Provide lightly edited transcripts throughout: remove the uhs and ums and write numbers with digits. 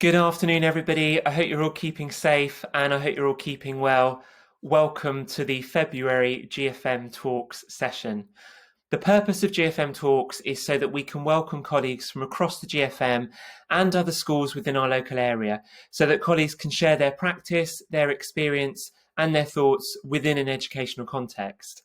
Good afternoon, everybody. I hope you're all keeping safe and I hope you're all keeping well. Welcome to the February GFM Talks session. The purpose of GFM Talks is so that we can welcome colleagues from across the GFM and other schools within our local area, so that colleagues can share their practice, their experience and their thoughts within an educational context.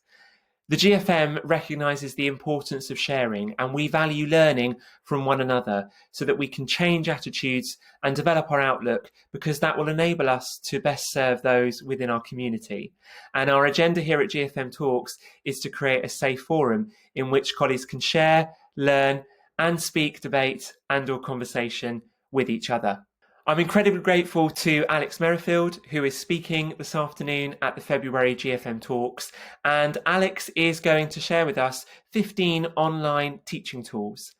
The GFM recognises the importance of sharing, and we value learning from one another so that we can change attitudes and develop our outlook, because that will enable us to best serve those within our community. And our agenda here at GFM Talks is to create a safe forum in which colleagues can share, learn and speak, debate and/or conversation with each other. I'm incredibly grateful to Alex Merrifield, who is speaking this afternoon at the February GFM Talks. And Alex is going to share with us 15 online teaching tools.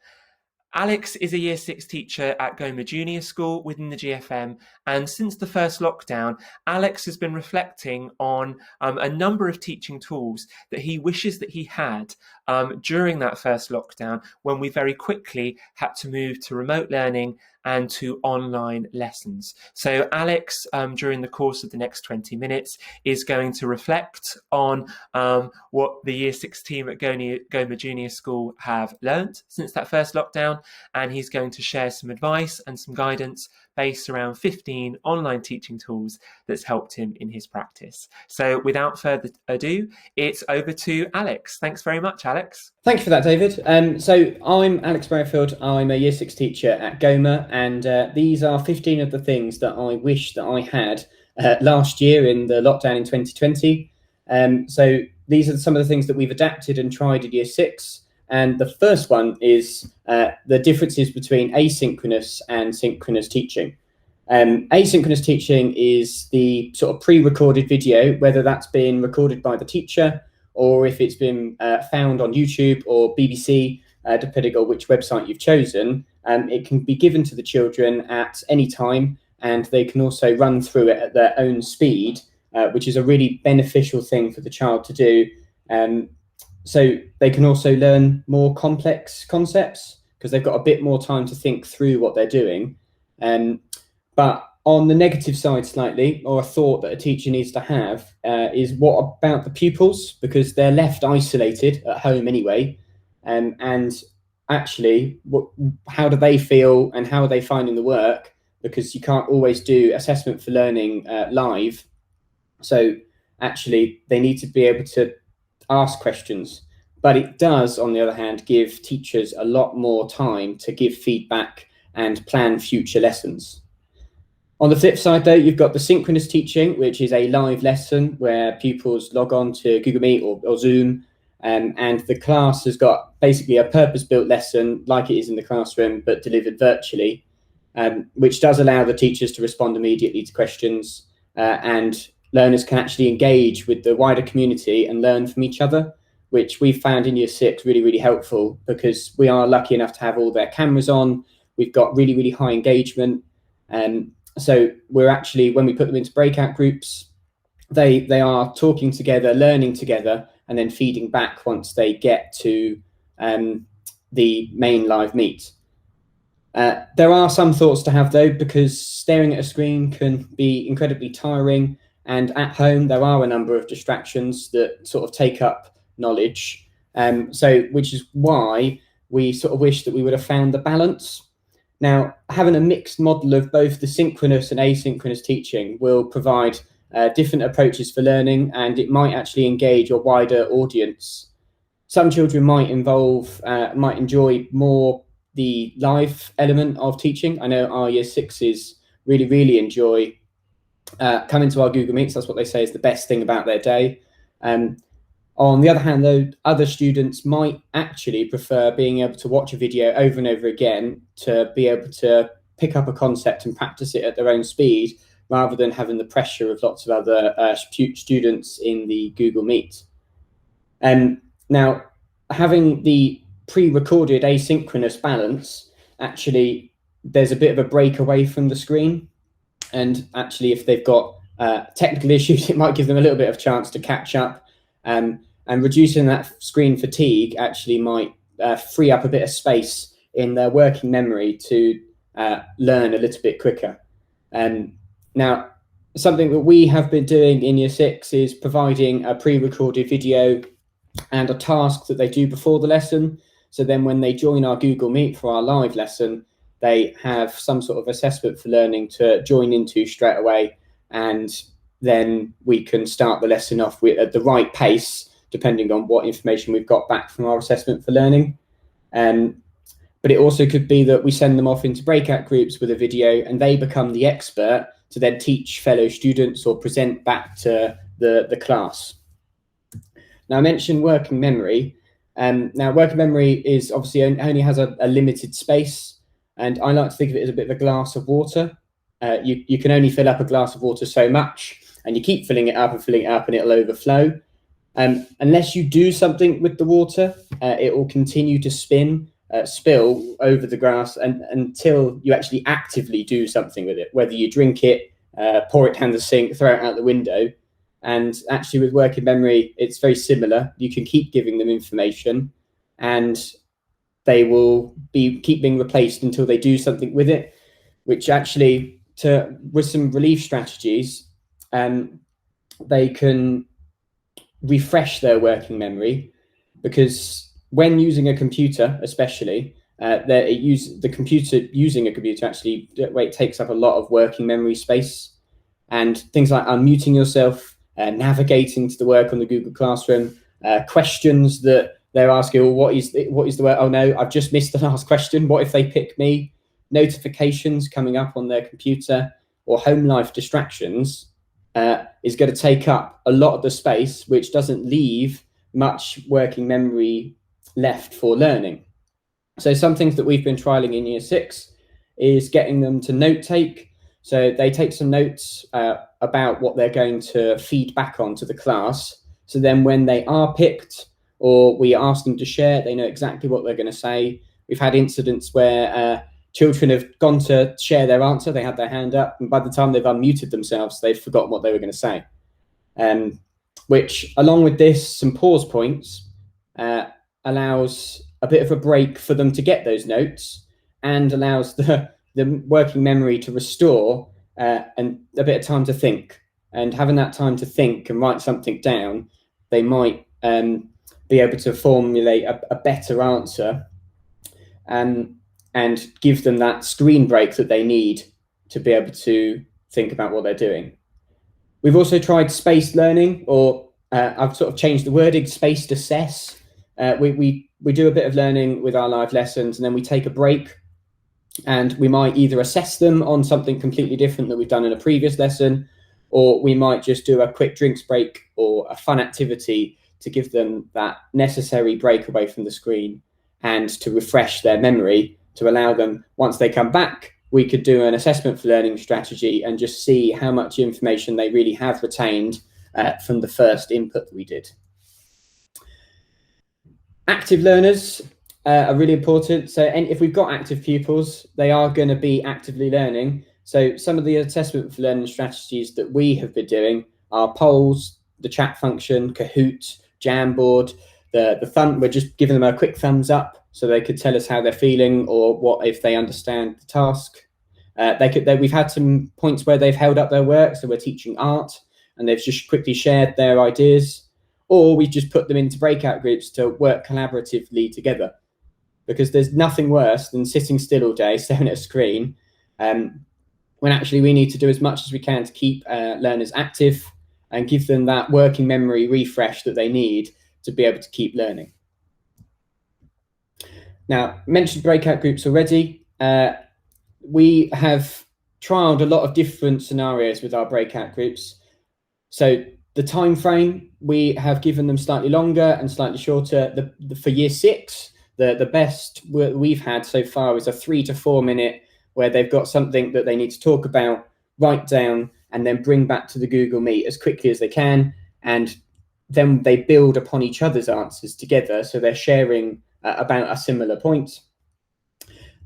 Alex is a Year 6 teacher at Gomer Junior School within the GFM, and since the first lockdown, Alex has been reflecting on a number of teaching tools that he wishes that he had during that first lockdown, when we very quickly had to move to remote learning and to online lessons. So Alex, during the course of the next 20 minutes, is going to reflect on what the Year 6 team at Gomer Junior School have learnt since that first lockdown, and he's going to share some advice and some guidance based around 15 online teaching tools that's helped him in his practice. So without further ado, it's over to Alex. Thanks very much, Alex. Thank you for that, David. So I'm Alex Merrifield. I'm a Year 6 teacher at Gomer, and these are 15 of the things that I wish that I had last year in the lockdown in 2020. So these are some of the things that we've adapted and tried at Year 6. And the first one is the differences between asynchronous and synchronous teaching. Asynchronous teaching is the sort of pre-recorded video, whether that's been recorded by the teacher or if it's been found on YouTube or BBC, depending on which website you've chosen. It can be given to the children at any time, and they can also run through it at their own speed, which is a really beneficial thing for the child to do. So they can also learn more complex concepts because they've got a bit more time to think through what they're doing. But on the negative side slightly, or a thought that a teacher needs to have, is what about the pupils? Because they're left isolated at home anyway. And actually, how do they feel and how are they finding the work? Because you can't always do assessment for learning live. So actually, they need to be able to ask questions. But it does, on the other hand, give teachers a lot more time to give feedback and plan future lessons. On the flip side, though, you've got the synchronous teaching, which is a live lesson where pupils log on to Google Meet or Zoom, and the class has got basically a purpose-built lesson like it is in the classroom, but delivered virtually, which does allow the teachers to respond immediately to questions, and learners can actually engage with the wider community and learn from each other, which we've found in Year 6 really, really helpful, because we are lucky enough to have all their cameras on. We've got really, really high engagement. So we're actually, when we put them into breakout groups, they are talking together, learning together, and then feeding back once they get to the main live meet. There are some thoughts to have, though, because staring at a screen can be incredibly tiring. And at home, there are a number of distractions that sort of take up knowledge. Which is why we sort of wish that we would have found the balance. Now, having a mixed model of both the synchronous and asynchronous teaching will provide different approaches for learning, and it might actually engage a wider audience. Some children might enjoy more the live element of teaching. I know our Year 6s really, really enjoy coming to our Google Meets. That's what they say is the best thing about their day. On the other hand, though, other students might actually prefer being able to watch a video over and over again to be able to pick up a concept and practice it at their own speed, rather than having the pressure of lots of other students in the Google Meet. Now, having the pre-recorded asynchronous balance, actually, there's a bit of a break away from the screen. And actually, if they've got technical issues, it might give them a little bit of chance to catch up. And reducing that screen fatigue actually might free up a bit of space in their working memory to learn a little bit quicker. Now, something that we have been doing in Year 6 is providing a pre-recorded video and a task that they do before the lesson. So then when they join our Google Meet for our live lesson, they have some sort of assessment for learning to join into straight away, and then we can start the lesson off at the right pace, depending on what information we've got back from our assessment for learning. But it also could be that we send them off into breakout groups with a video and they become the expert to then teach fellow students or present back to the class. Now, I mentioned working memory. Now, working memory is obviously only has a limited space, and I like to think of it as a bit of a glass of water. You can only fill up a glass of water so much, and you keep filling it up and it'll overflow. Unless you do something with the water, it will continue to spill over the glass until you actually actively do something with it, whether you drink it, pour it down the sink, throw it out the window. And actually with working memory, it's very similar. You can keep giving them information and they will keep being replaced until they do something with it, which actually, with some relief strategies, they can refresh their working memory, because when using a computer, especially, the computer using a computer actually takes up a lot of working memory space, and things like unmuting yourself, navigating to the work on the Google Classroom, questions that they're asking, well, what is the work? Oh no, I've just missed the last question. What if they pick me? Notifications coming up on their computer or home life distractions is going to take up a lot of the space, which doesn't leave much working memory left for learning. So some things that we've been trialing in Year 6 is getting them to note take. So they take some notes about what they're going to feed back on to the class. So then when they are picked or we ask them to share, they know exactly what they're going to say. We've had incidents where children have gone to share their answer, they had their hand up, and by the time they've unmuted themselves, they've forgotten what they were going to say. Which, along with this, some pause points allows a bit of a break for them to get those notes and allows the working memory to restore and a bit of time to think. And having that time to think and write something down, they might be able to formulate a better answer and give them that screen break that they need to be able to think about what they're doing. We've also tried spaced learning, or I've sort of changed the wording, spaced assess. We do a bit of learning with our live lessons, and then we take a break and we might either assess them on something completely different that we've done in a previous lesson, or we might just do a quick drinks break or a fun activity to give them that necessary break away from the screen and to refresh their memory, to allow them, once they come back, we could do an assessment for learning strategy and just see how much information they really have retained from the first input that we did. Active learners are really important. So if we've got active pupils, they are going to be actively learning. So some of the assessment for learning strategies that we have been doing are polls, the chat function, Kahoot, Jamboard, the thumb. We're just giving them a quick thumbs up so they could tell us how they're feeling or what if they understand the task. We've had some points where they've held up their work, so we're teaching art and they've just quickly shared their ideas, or we just put them into breakout groups to work collaboratively together, because there's nothing worse than sitting still all day staring at a screen when actually we need to do as much as we can to keep learners active and give them that working memory refresh that they need to be able to keep learning. Now, mentioned breakout groups already. We have trialed a lot of different scenarios with our breakout groups. So the time frame, we have given them slightly longer and slightly shorter. For Year 6, the best we've had so far is a 3 to 4 minute where they've got something that they need to talk about, write down, and then bring back to the Google Meet as quickly as they can. And then they build upon each other's answers together, so they're sharing about a similar point.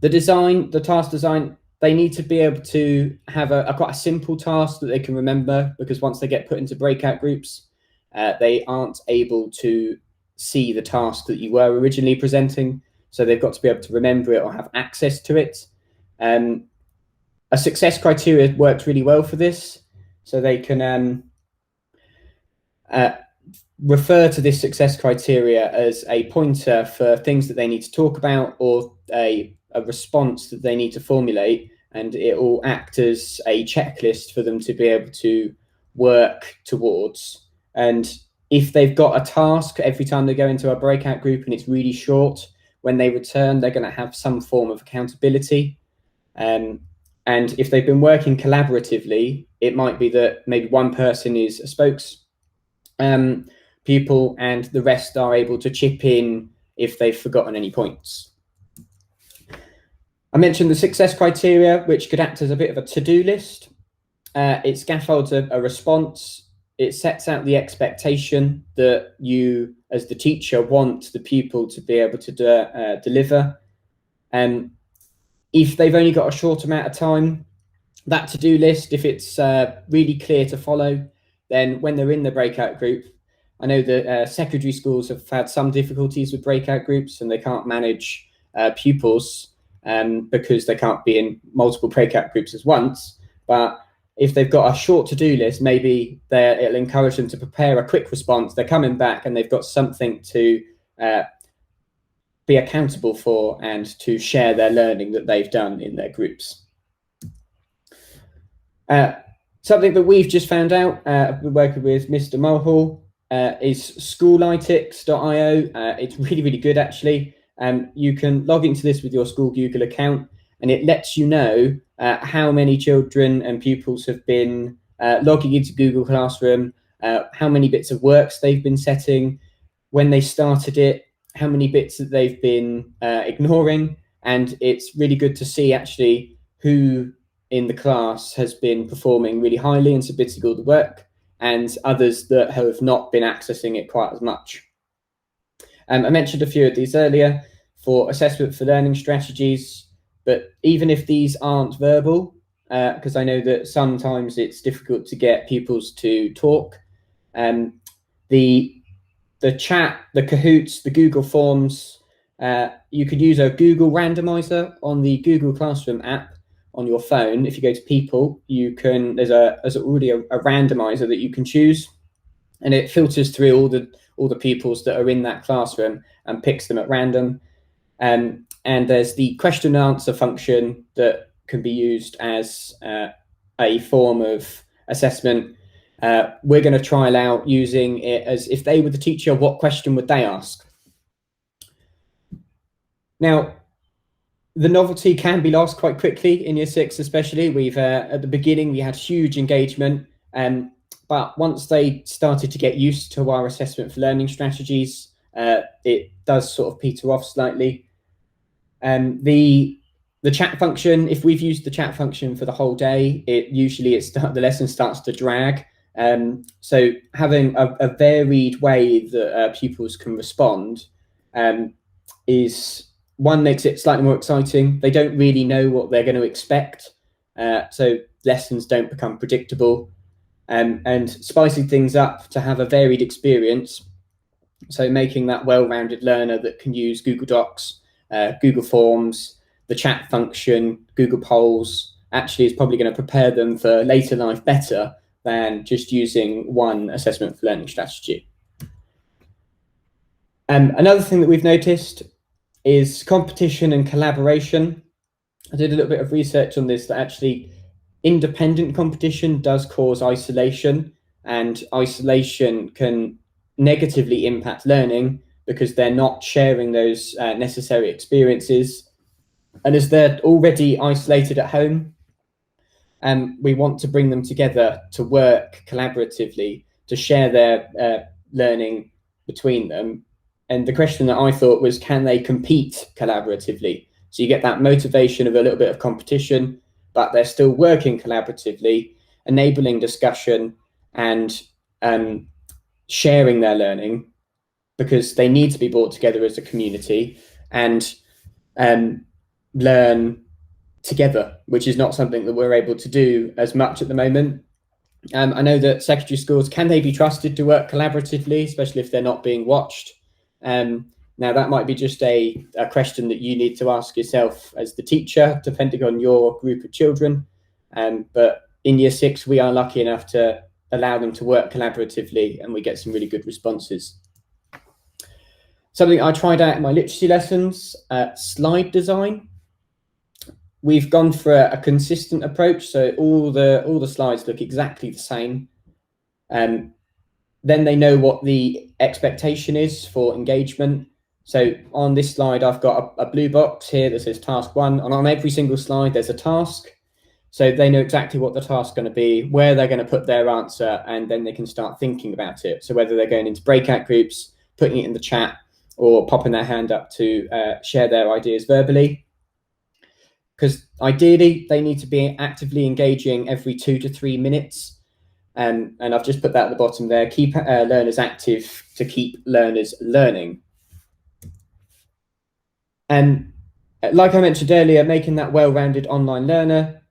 The task design, they need to be able to have quite a simple task that they can remember, because once they get put into breakout groups, they aren't able to see the task that you were originally presenting. So they've got to be able to remember it or have access to it. And a success criteria works really well for this. So they can refer to this success criteria as a pointer for things that they need to talk about, or a response that they need to formulate, and it will act as a checklist for them to be able to work towards. And if they've got a task every time they go into a breakout group and it's really short, when they return, they're going to have some form of accountability. And if they've been working collaboratively, it might be that maybe one person is a spokes pupil and the rest are able to chip in if they've forgotten any points. I mentioned the success criteria, which could act as a bit of a to-do list. It scaffolds a response. It sets out the expectation that you, as the teacher, want the pupil to be able to deliver. If they've only got a short amount of time, that to-do list, if it's really clear to follow, then when they're in the breakout group, I know that secondary schools have had some difficulties with breakout groups and they can't manage pupils because they can't be in multiple breakout groups at once. But if they've got a short to-do list, maybe it'll encourage them to prepare a quick response. They're coming back and they've got something to be accountable for and to share their learning that they've done in their groups. Something that we've just found out, we're working with Mr. Mulhall, is schoolitics.io. It's really, really good, actually. You can log into this with your school Google account, and it lets you know how many children and pupils have been logging into Google Classroom, how many bits of works they've been setting, when they started it, how many bits that they've been ignoring. And it's really good to see actually who in the class has been performing really highly and submitting all the work, and others that have not been accessing it quite as much. I mentioned a few of these earlier for assessment for learning strategies, but even if these aren't verbal, because I know that sometimes it's difficult to get pupils to talk, the chat, the Kahoots, the Google Forms, you could use a Google randomizer on the Google Classroom app on your phone. If you go to people, there's already a randomizer that you can choose, and it filters through all the pupils that are in that classroom and picks them at random. And there's the question and answer function that can be used as a form of assessment. We're going to trial out using it as if they were the teacher, what question would they ask? Now, the novelty can be lost quite quickly in Year 6, especially. We've at the beginning we had huge engagement, but once they started to get used to our assessment for learning strategies, it does sort of peter off slightly. The chat function, if we've used the chat function for the whole day, the lesson starts to drag. So having a varied way that pupils can respond makes it slightly more exciting. They don't really know what they're going to expect, so lessons don't become predictable, and spicing things up to have a varied experience, so making that well-rounded learner that can use Google Docs, Google Forms, the chat function, Google Polls, actually is probably going to prepare them for later life better than just using one assessment for learning strategy. Another thing that we've noticed is competition and collaboration. I did a little bit of research on this, that actually independent competition does cause isolation, and isolation can negatively impact learning because they're not sharing those necessary experiences. And as they're already isolated at home, we want to bring them together to work collaboratively, to share their learning between them. And the question that I thought was, can they compete collaboratively? So you get that motivation of a little bit of competition, but they're still working collaboratively, enabling discussion and sharing their learning, because they need to be brought together as a community and learn together, which is not something that we're able to do as much at the moment. I know that secondary schools, can they be trusted to work collaboratively, especially if they're not being watched? Now, that might be just a question that you need to ask yourself as the teacher, depending on your group of children. But in year 6, we are lucky enough to allow them to work collaboratively, and we get some really good responses. Something I tried out in my literacy lessons, slide design. We've gone for a consistent approach, so all the slides look exactly the same. Then they know what the expectation is for engagement. So on this slide, I've got a blue box here that says task 1, and on every single slide, there's a task. So they know exactly what the task's going to be, where they're going to put their answer, and then they can start thinking about it. So whether they're going into breakout groups, putting it in the chat, or popping their hand up to share their ideas verbally. Because ideally, they need to be actively engaging every 2 to 3 minutes. And I've just put that at the bottom there. Keep learners active to keep learners learning. And like I mentioned earlier, making that well-rounded online learner,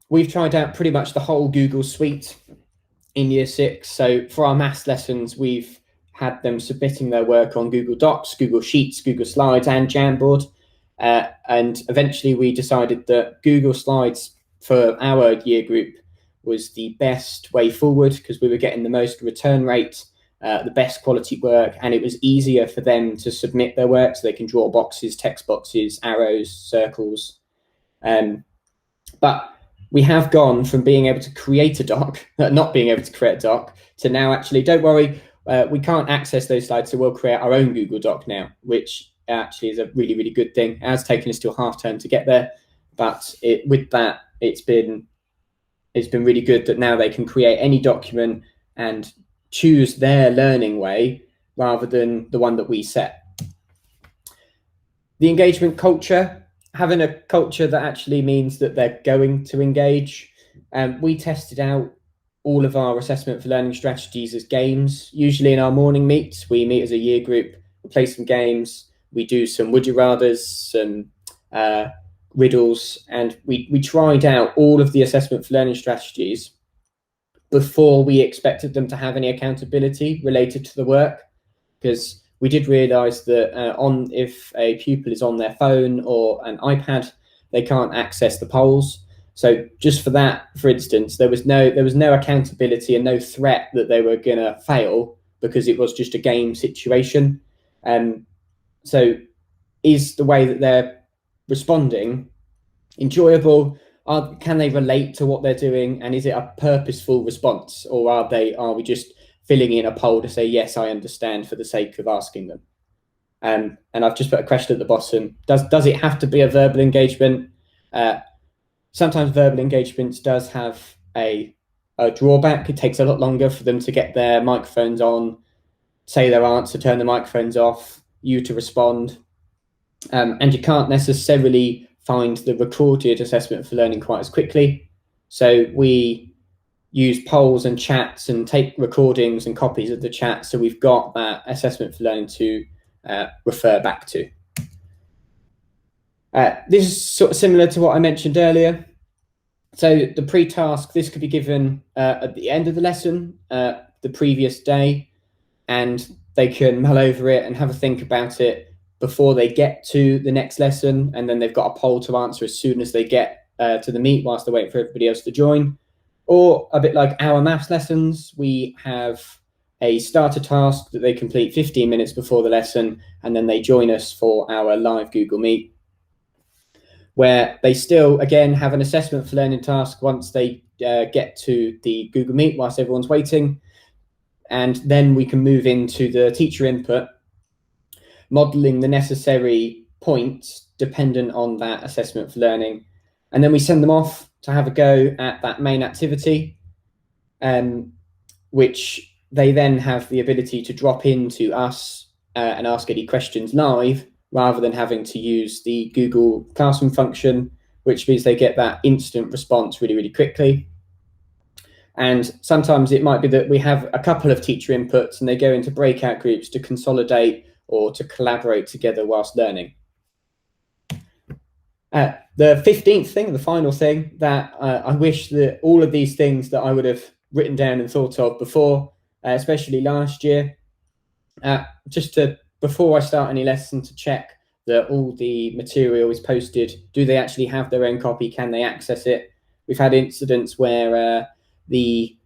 we've tried out pretty much the whole Google suite in year 6. So for our maths lessons, we've had them submitting their work on Google Docs, Google Sheets, Google Slides, and Jamboard. And eventually we decided that Google Slides for our year group was the best way forward, because we were getting the most return rate, the best quality work, and it was easier for them to submit their work, so they can draw boxes, text boxes, arrows, circles. But we have gone from being able to create a doc, not being able to create a doc, to now actually, don't worry, we can't access those slides, so we'll create our own Google Doc now, which actually is a really, really good thing. It has taken us to a half term to get there, but with that, it's been really good that now they can create any document and choose their learning way rather than the one that we set. The engagement culture, having a culture that actually means that they're going to engage. We tested out all of our assessment for learning strategies as games. Usually in our morning meets, we meet as a year group, we play some games, we do some would you rathers, some riddles, and we tried out all of the assessment for learning strategies before we expected them to have any accountability related to the work, because we did realise that if a pupil is on their phone or an iPad, they can't access the polls. So just for that, for instance, there was no accountability and no threat that they were going to fail, because it was just a game situation. So is the way that they're responding enjoyable? Can they relate to what they're doing? And is it a purposeful response? Or are we just filling in a poll to say, yes, I understand, for the sake of asking them? And I've just put a question at the bottom. Does it have to be a verbal engagement? Sometimes verbal engagements does have a drawback. It takes a lot longer for them to get their microphones on, say their answer, turn the microphones off, you to respond. And you can't necessarily find the recorded assessment for learning quite as quickly. So we use polls and chats and take recordings and copies of the chat, so we've got that assessment for learning to refer back to. This is sort of similar to what I mentioned earlier. So the pre-task, this could be given at the end of the lesson, the previous day, and they can mull over it and have a think about it before they get to the next lesson, and then they've got a poll to answer as soon as they get to the meet, whilst they're waiting for everybody else to join. Or a bit like our maths lessons, we have a starter task that they complete 15 minutes before the lesson, and then they join us for our live Google Meet, where they still, again, have an assessment for learning task once they get to the Google Meet whilst everyone's waiting. And then we can move into the teacher input, modelling the necessary points dependent on that assessment for learning. And then we send them off to have a go at that main activity, which they then have the ability to drop into us and ask any questions live, rather than having to use the Google Classroom function, which means they get that instant response really, really quickly. And sometimes it might be that we have a couple of teacher inputs and they go into breakout groups to consolidate or to collaborate together whilst learning. The 15th thing, the final thing that I wish that all of these things that I would have written down and thought of before, especially last year, before I start any lesson, to check that all the material is posted. Do they actually have their own copy? Can they access it? We've had incidents where the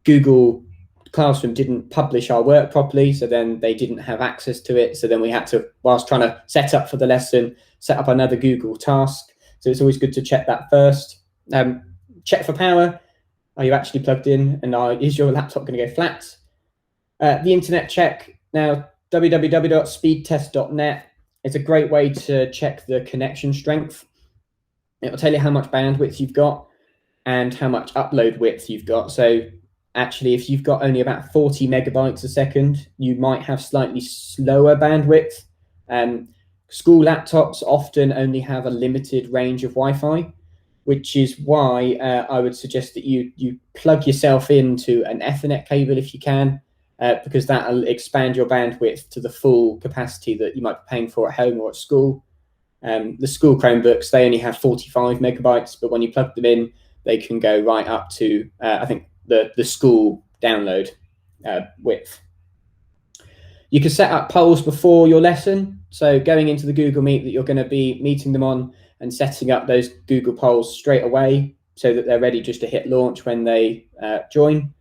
Google Classroom didn't publish our work properly, so then they didn't have access to it. So then we had to, whilst trying to set up for the lesson, set up another Google task. So it's always good to check that first. Check for power. Are you actually plugged in? And is your laptop going to go flat? The internet check. Now, www.speedtest.net is a great way to check the connection strength. It will tell you how much bandwidth you've got and how much upload width you've got. So actually, if you've got only about 40 megabytes a second, you might have slightly slower bandwidth. School laptops often only have a limited range of Wi-Fi, which is why I would suggest that you plug yourself into an Ethernet cable if you can, because that'll expand your bandwidth to the full capacity that you might be paying for at home or at school. The school Chromebooks, they only have 45 megabytes, but when you plug them in, they can go right up to, I think, the school download width. You can set up polls before your lesson. So going into the Google Meet that you're going to be meeting them on and setting up those Google polls straight away so that they're ready just to hit launch when they join.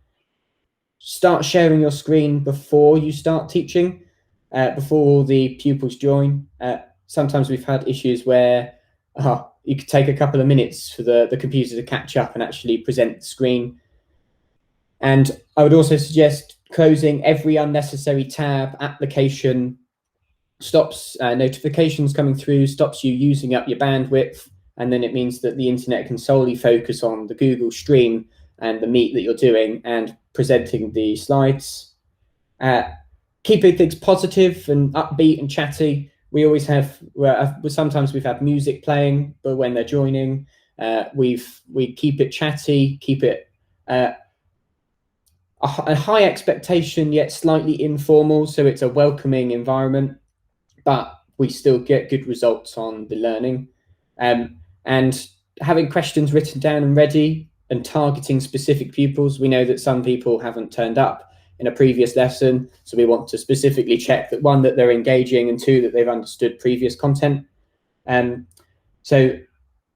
Start sharing your screen before you start teaching, before all the pupils join. Sometimes we've had issues where you could take a couple of minutes for the computer to catch up and actually present the screen. And I would also suggest closing every unnecessary tab, application, stops notifications coming through, stops you using up your bandwidth, and then it means that the internet can solely focus on the Google stream and the meet that you're doing and presenting the slides. Keeping things positive and upbeat and chatty. We always have, sometimes we've had music playing, but when they're joining, we keep it chatty, keep it a high expectation yet slightly informal, so it's a welcoming environment, but we still get good results on the learning. And having questions written down and ready and targeting specific pupils. We know that some people haven't turned up in a previous lesson, so we want to specifically check that, one, that they're engaging, and two, that they've understood previous content. So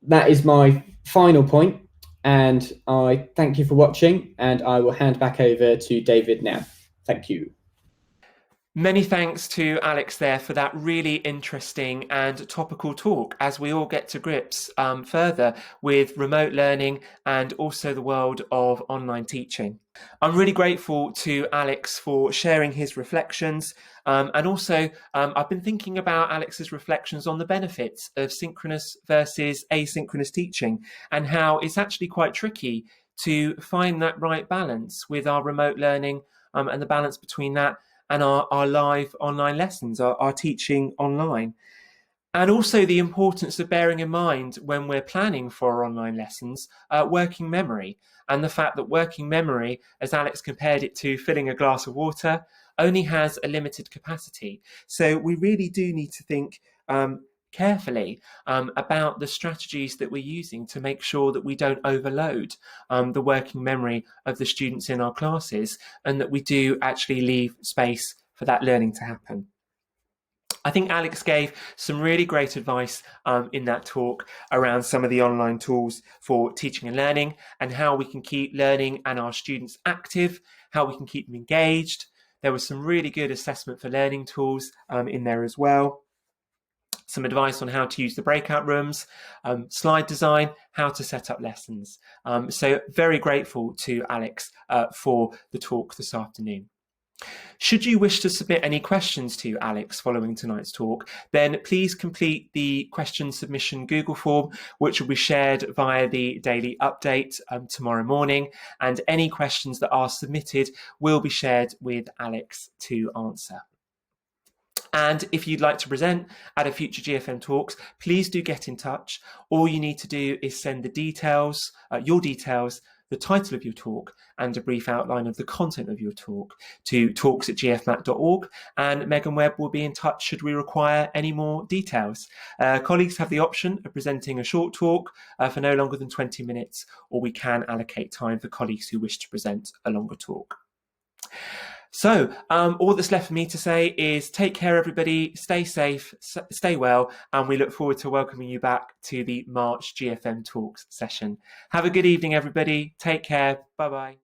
that is my final point, and I thank you for watching, and I will hand back over to David now. Thank you. Many thanks to Alex there for that really interesting and topical talk as we all get to grips further with remote learning and also the world of online teaching. I'm really grateful to Alex for sharing his reflections, and also I've been thinking about Alex's reflections on the benefits of synchronous versus asynchronous teaching and how it's actually quite tricky to find that right balance with our remote learning and the balance between that and our live online lessons, our teaching online. And also the importance of bearing in mind when we're planning for our online lessons, working memory, and the fact that working memory, as Alex compared it to filling a glass of water, only has a limited capacity. So we really do need to think carefully about the strategies that we're using to make sure that we don't overload the working memory of the students in our classes, and that we do actually leave space for that learning to happen. I think Alex gave some really great advice in that talk around some of the online tools for teaching and learning, and how we can keep learning and our students active, how we can keep them engaged. There was some really good assessment for learning tools in there as well. Some advice on how to use the breakout rooms, slide design, how to set up lessons. So very grateful to Alex for the talk this afternoon. Should you wish to submit any questions to Alex following tonight's talk, then please complete the question submission Google form, which will be shared via the daily update tomorrow morning. And any questions that are submitted will be shared with Alex to answer. And if you'd like to present at a future GFM Talks, please do get in touch. All you need to do is send the details, your details, the title of your talk, and a brief outline of the content of your talk to talks@gfmat.org, and Megan Webb will be in touch should we require any more details. Colleagues have the option of presenting a short talk for no longer than 20 minutes, or we can allocate time for colleagues who wish to present a longer talk. So all that's left for me to say is take care, everybody, stay safe, stay well, and we look forward to welcoming you back to the March GFM Talks session. Have a good evening, everybody. Take care. Bye-bye.